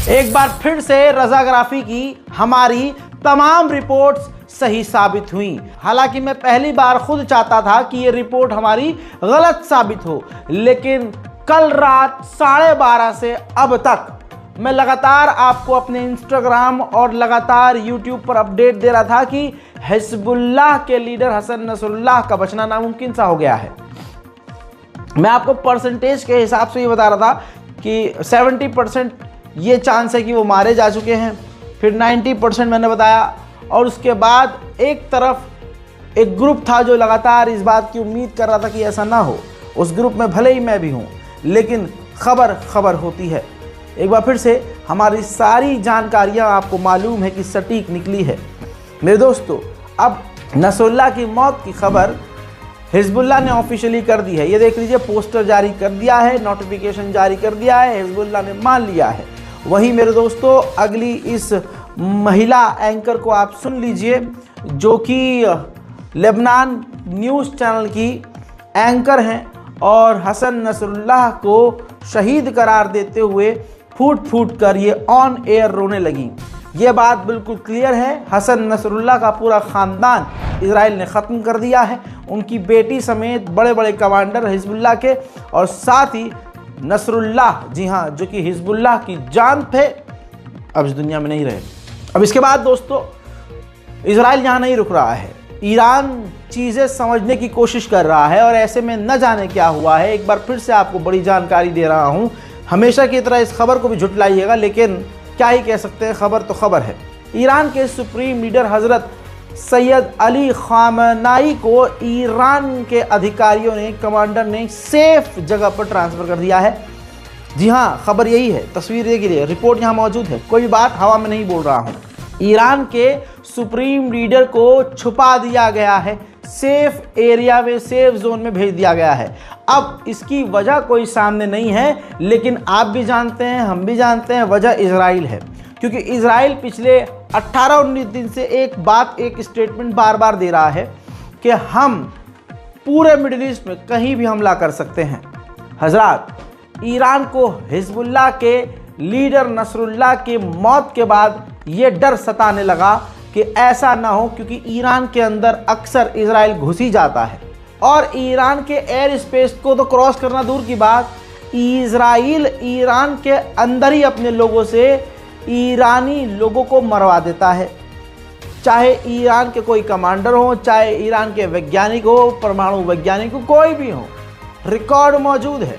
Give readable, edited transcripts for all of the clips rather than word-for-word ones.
एक बार फिर से रज़ाग्राफी की हमारी तमाम रिपोर्ट्स सही साबित हुई। हालांकि मैं पहली बार खुद चाहता था कि ये रिपोर्ट हमारी गलत साबित हो, लेकिन कल रात 12:30 से अब तक मैं लगातार आपको अपने इंस्टाग्राम और लगातार यूट्यूब पर अपडेट दे रहा था कि हिजबुल्लाह के लीडर हसन नसरुल्लाह का बचना नामुमकिन सा हो गया है। मैं आपको परसेंटेज के हिसाब से ये बता रहा था कि 70% ये चांस है कि वो मारे जा चुके हैं, फिर 90% मैंने बताया, और उसके बाद एक तरफ एक ग्रुप था जो लगातार इस बात की उम्मीद कर रहा था कि ऐसा ना हो। उस ग्रुप में भले ही मैं भी हूँ, लेकिन खबर होती है। एक बार फिर से हमारी सारी जानकारियाँ आपको मालूम है कि सटीक निकली है। मेरे दोस्तों, अब नसरुल्लाह की मौत की खबर हिजबुल्लाह ने ऑफिशियली कर दी है। ये देख लीजिए, पोस्टर जारी कर दिया है, नोटिफिकेशन जारी कर दिया है, हिजबुल्लाह ने मान लिया है। वहीं मेरे दोस्तों, अगली इस महिला एंकर को आप सुन लीजिए, जो कि लेबनान न्यूज़ चैनल की एंकर हैं और हसन नसरुल्लाह को शहीद करार देते हुए फूट फूट कर ये ऑन एयर रोने लगी। ये बात बिल्कुल क्लियर है, हसन नसरुल्लाह का पूरा ख़ानदान इजराइल ने ख़त्म कर दिया है। उनकी बेटी समेत बड़े बड़े कमांडर हिजबुल्लाह के, और साथ ही नसरुल्लाह, जी हाँ, जो कि हिजबुल्लाह की जान थे, अब इस दुनिया में नहीं रहे। अब इसके बाद दोस्तों, इजराइल यहाँ नहीं रुक रहा है। ईरान चीज़ें समझने की कोशिश कर रहा है और ऐसे में न जाने क्या हुआ है। एक बार फिर से आपको बड़ी जानकारी दे रहा हूँ। हमेशा की तरह इस खबर को भी झुटलाइएगा, लेकिन क्या ही कह सकते हैं, खबर तो खबर है। ईरान के सुप्रीम लीडर हज़रत सैयद अली ख़ामेनी को ईरान के अधिकारियों ने, कमांडर ने सेफ जगह पर ट्रांसफ़र कर दिया है। जी हाँ, खबर यही है, तस्वीर ये गिरी है, रिपोर्ट यहाँ मौजूद है, कोई बात हवा में नहीं बोल रहा हूँ। ईरान के सुप्रीम लीडर को छुपा दिया गया है, सेफ एरिया में, सेफ जोन में भेज दिया गया है। अब इसकी वजह कोई सामने नहीं है, लेकिन आप भी जानते हैं, हम भी जानते हैं, वजह इजराइल है। क्योंकि इजराइल पिछले 18-19 दिन से एक स्टेटमेंट बार बार दे रहा है कि हम पूरे मिडिल ईस्ट में कहीं भी हमला कर सकते हैं। हजरात, ईरान को हिजबुल्लाह के लीडर नसरुल्लाह की मौत के बाद ये डर सताने लगा कि ऐसा ना हो, क्योंकि ईरान के अंदर अक्सर इजराइल घुस ही जाता है और ईरान के एयर स्पेस को तो क्रॉस करना दूर की बात, इजराइल ईरान के अंदर ही अपने लोगों से ईरानी लोगों को मरवा देता है। चाहे ईरान के कोई कमांडर हो, चाहे ईरान के वैज्ञानिक हो, परमाणु वैज्ञानिक हो, कोई भी हो, रिकॉर्ड मौजूद है।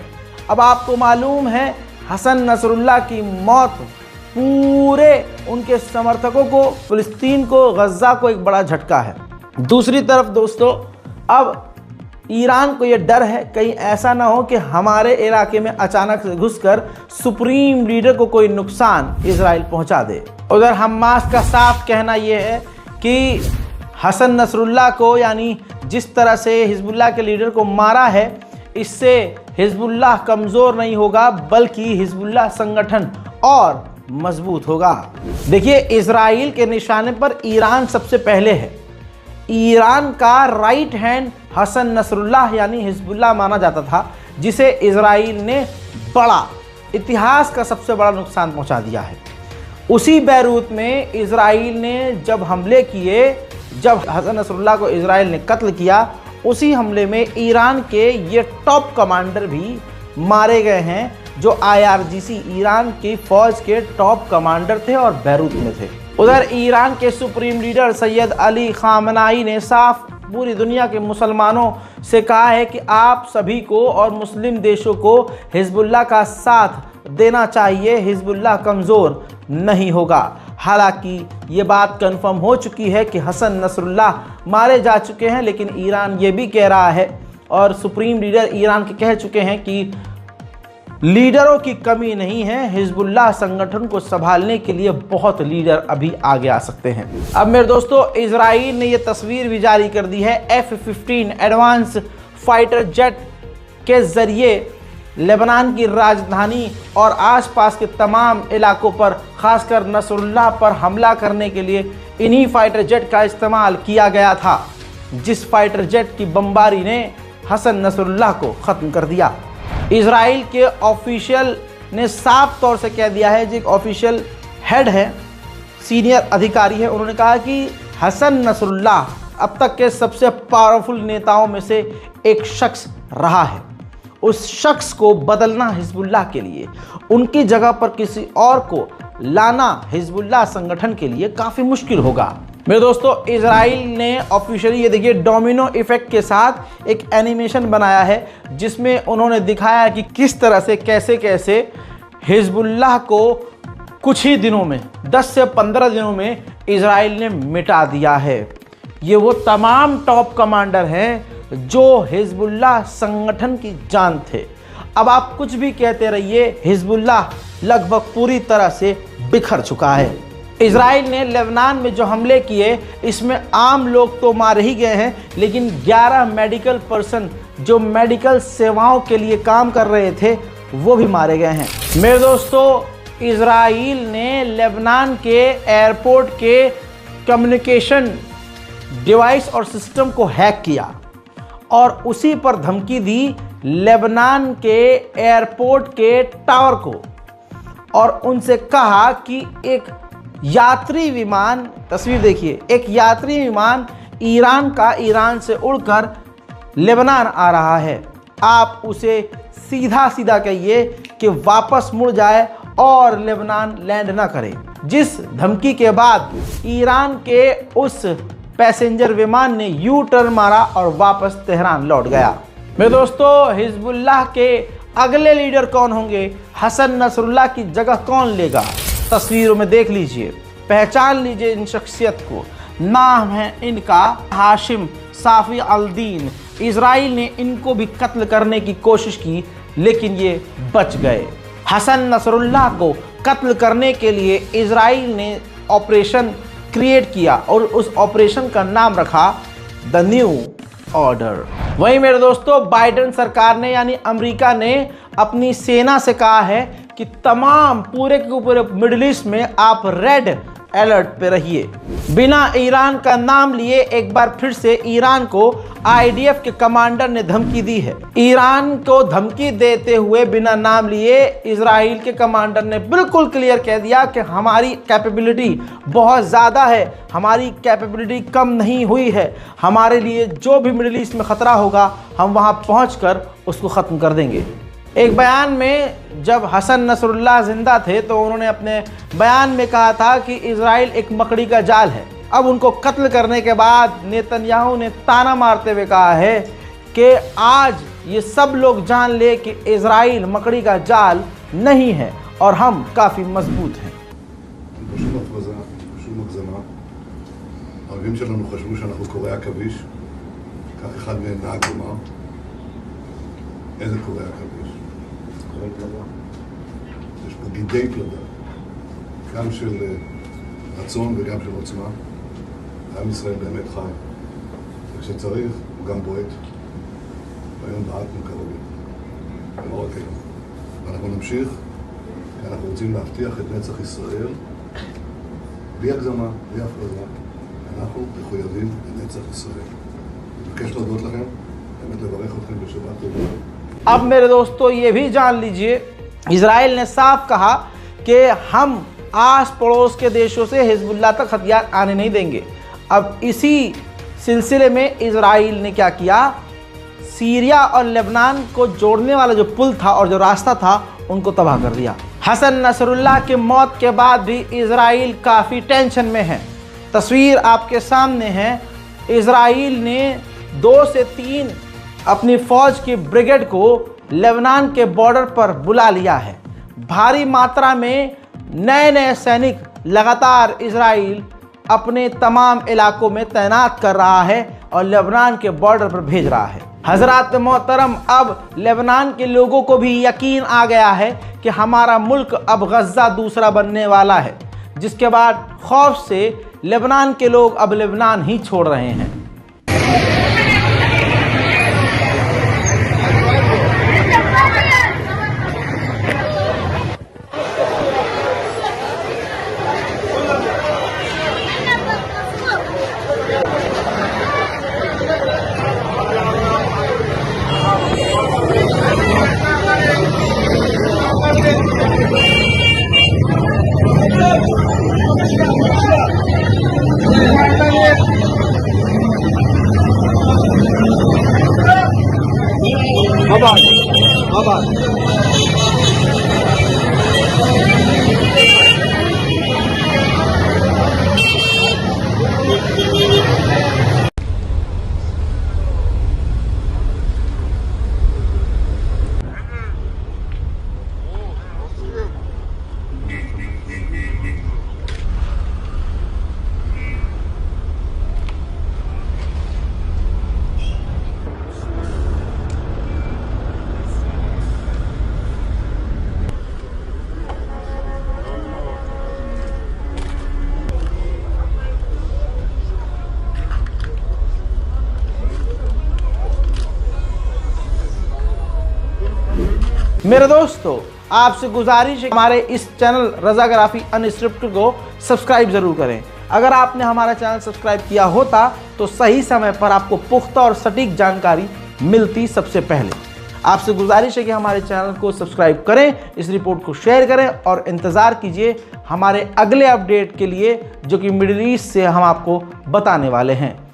अब आपको मालूम है, हसन नसरुल्लाह की मौत पूरे उनके समर्थकों को, फिलिस्तीन को, गज़ा को एक बड़ा झटका है। दूसरी तरफ दोस्तों, अब ईरान को यह डर है कहीं ऐसा ना हो कि हमारे इलाके में अचानक से घुसकर सुप्रीम लीडर को कोई नुकसान इजराइल पहुंचा दे। उधर हमास का साफ कहना यह है कि हसन नसरुल्लाह को, यानी जिस तरह से हिजबुल्लाह के लीडर को मारा है, इससे हिजबुल्लाह कमज़ोर नहीं होगा, बल्कि हिजबुल्लाह संगठन और मजबूत होगा। देखिए, इजराइल के निशाने पर ईरान सबसे पहले है। ईरान का राइट हैंड हसन नसरुल्लाह यानी हिजबुल्लाह माना जाता था, जिसे इजराइल ने बड़ा, इतिहास का सबसे बड़ा नुकसान पहुंचा दिया है। उसी बैरूत में इजराइल ने जब हमले किए, जब हसन नसरुल्लाह को इजराइल ने कत्ल किया, उसी हमले में ईरान के ये टॉप कमांडर भी मारे गए हैं, जो IRGC ईरान की फौज के टॉप कमांडर थे और बैरूत में थे। उधर ईरान के supreme leader Syed Ali Khamenei ने साफ पूरी दुनिया के मुसलमानों से कहा है कि आप सभी को और मुस्लिम देशों को हिजबुल्लाह का साथ देना चाहिए, हिजबुल्लाह कमज़ोर नहीं होगा। हालांकि ये बात कंफर्म हो चुकी है कि हसन नसरुल्लाह मारे जा चुके हैं, लेकिन ईरान ये भी कह रहा है और सुप्रीम लीडर ईरान के कह चुके हैं कि लीडरों की कमी नहीं है, हिजबुल्लाह संगठन को संभालने के लिए बहुत लीडर अभी आगे आ सकते हैं। अब मेरे दोस्तों, इजराइल ने यह तस्वीर भी जारी कर दी है। F-15 एडवांस फाइटर जेट के जरिए लेबनान की राजधानी और आसपास के तमाम इलाकों पर, खासकर नसरुल्लाह पर हमला करने के लिए इन्हीं फाइटर जेट का इस्तेमाल किया गया था, जिस फाइटर जेट की बमबारी ने हसन नसरुल्लाह को ख़त्म कर दिया। इजराइल के ऑफिशियल ने साफ तौर से कह दिया है, जो एक ऑफिशियल हेड है, सीनियर अधिकारी है, उन्होंने कहा कि हसन नसरुल्लाह अब तक के सबसे पावरफुल नेताओं में से एक शख्स रहा है। उस शख्स को बदलना हिजबुल्लाह के लिए, उनकी जगह पर किसी और को लाना हिजबुल्लाह संगठन के लिए काफ़ी मुश्किल होगा। मेरे दोस्तों, इजराइल ने ऑफिशियली, ये देखिए, डोमिनो इफेक्ट के साथ एक एनिमेशन बनाया है जिसमें उन्होंने दिखाया कि किस तरह से कैसे कैसे हिजबुल्लाह को कुछ ही दिनों में, 10 से 15 दिनों में इजराइल ने मिटा दिया है। ये वो तमाम टॉप कमांडर हैं जो हिजबुल्लाह संगठन की जान थे। अब आप कुछ भी कहते रहिए, हिजबुल्लाह लगभग पूरी तरह से बिखर चुका है। इजराइल ने लेबनान में जो हमले किए, इसमें आम लोग तो मारे ही गए हैं, लेकिन 11 मेडिकल पर्सन जो मेडिकल सेवाओं के लिए काम कर रहे थे वो भी मारे गए हैं। मेरे दोस्तों, इजराइल ने लेबनान के एयरपोर्ट के कम्युनिकेशन डिवाइस और सिस्टम को हैक किया और उसी पर धमकी दी लेबनान के एयरपोर्ट के टावर को, और उनसे कहा कि एक यात्री विमान, तस्वीर देखिए, एक यात्री विमान ईरान का, ईरान से उड़कर लेबनान आ रहा है, आप उसे सीधा सीधा कहिए कि वापस मुड़ जाए और लेबनान लैंड ना करे। जिस धमकी के बाद ईरान के उस पैसेंजर विमान ने यू टर्न मारा और वापस तेहरान लौट गया। मेरे दोस्तों, हिजबुल्लाह के अगले लीडर कौन होंगे, हसन नसरुल्लाह की जगह कौन लेगा, तस्वीरों में देख लीजिए, पहचान लीजिए इन शख्सियत को। नाम है इनका हाशिम साफी अल-दीन। इजराइल ने इनको भी कत्ल करने की कोशिश की, लेकिन ये बच गए। हसन नसरुल्लाह को कत्ल करने के लिए इजराइल ने ऑपरेशन क्रिएट किया और उस ऑपरेशन का नाम रखा द न्यू ऑर्डर। वहीं मेरे दोस्तों, बाइडेन सरकार ने, यानी अमेरिका ने, अपनी सेना से कहा है कि तमाम पूरे के पूरे मिडिल ईस्ट में आप रेड अलर्ट पे रहिए। बिना ईरान का नाम लिए एक बार फिर से ईरान को आईडीएफ के कमांडर ने धमकी दी है। ईरान को धमकी देते हुए बिना नाम लिए इजराइल के कमांडर ने बिल्कुल क्लियर कह दिया कि हमारी कैपेबिलिटी बहुत ज़्यादा है, हमारी कैपेबिलिटी कम नहीं हुई है, हमारे लिए जो भी मिडिल ईस्ट में ख़तरा होगा हम वहाँ पहुँच उसको ख़त्म कर देंगे। एक बयान में जब हसन नसरुल्लाह जिंदा थे तो उन्होंने अपने बयान में कहा था कि इजराइल एक मकड़ी का जाल है। अब उनको कत्ल करने के बाद नेतन्याहू ने ताना मारते हुए कहा है कि आज ये सब लोग जान ले कि इजराइल मकड़ी का जाल नहीं है और हम काफ़ी मजबूत हैं। יש פה גידי פלדה, גם של רצון וגם של עוצמה. עם ישראל באמת חי, וכשצריך הוא גם בועט, והיום בעטנו כרגיל, ולא רק היום. ואנחנו נמשיך, כי אנחנו רוצים להבטיח את נצח ישראל, בלי הגזמה, בלי הפרזה. אנחנו מחויבים לנצח ישראל. אני מבקש להודות לכם, באמת לברך אתכם בשבת טובה. अब मेरे दोस्तों, ये भी जान लीजिए, इजराइल ने साफ कहा कि हम आस पड़ोस के देशों से हिजबुल्लाह तक हथियार आने नहीं देंगे। अब इसी सिलसिले में इजराइल ने क्या किया, सीरिया और लेबनान को जोड़ने वाला जो पुल था और जो रास्ता था उनको तबाह कर दिया। हसन नसरुल्लाह की मौत के बाद भी इजराइल काफ़ी टेंशन में है। तस्वीर आपके सामने है। इजराइल ने 2 से 3 अपनी फ़ौज की ब्रिगेड को लेबनान के बॉर्डर पर बुला लिया है। भारी मात्रा में नए सैनिक लगातार इजराइल अपने तमाम इलाकों में तैनात कर रहा है और लेबनान के बॉर्डर पर भेज रहा है। हज़रात मोहतरम, अब लेबनान के लोगों को भी यकीन आ गया है कि हमारा मुल्क अब गज़ा दूसरा बनने वाला है, जिसके बाद खौफ से लेबनान के लोग अब लेबनान ही छोड़ रहे हैं। आभार। मेरे दोस्तों, आपसे गुजारिश है हमारे इस चैनल रज़ाग्राफी अनस्क्रिप्टेड को सब्सक्राइब जरूर करें। अगर आपने हमारा चैनल सब्सक्राइब किया होता तो सही समय पर आपको पुख्ता और सटीक जानकारी मिलती सबसे पहले। आपसे गुजारिश है कि हमारे चैनल को सब्सक्राइब करें, इस रिपोर्ट को शेयर करें और इंतज़ार कीजिए हमारे अगले अपडेट के लिए, जो कि मिडिल ईस्ट से हम आपको बताने वाले हैं।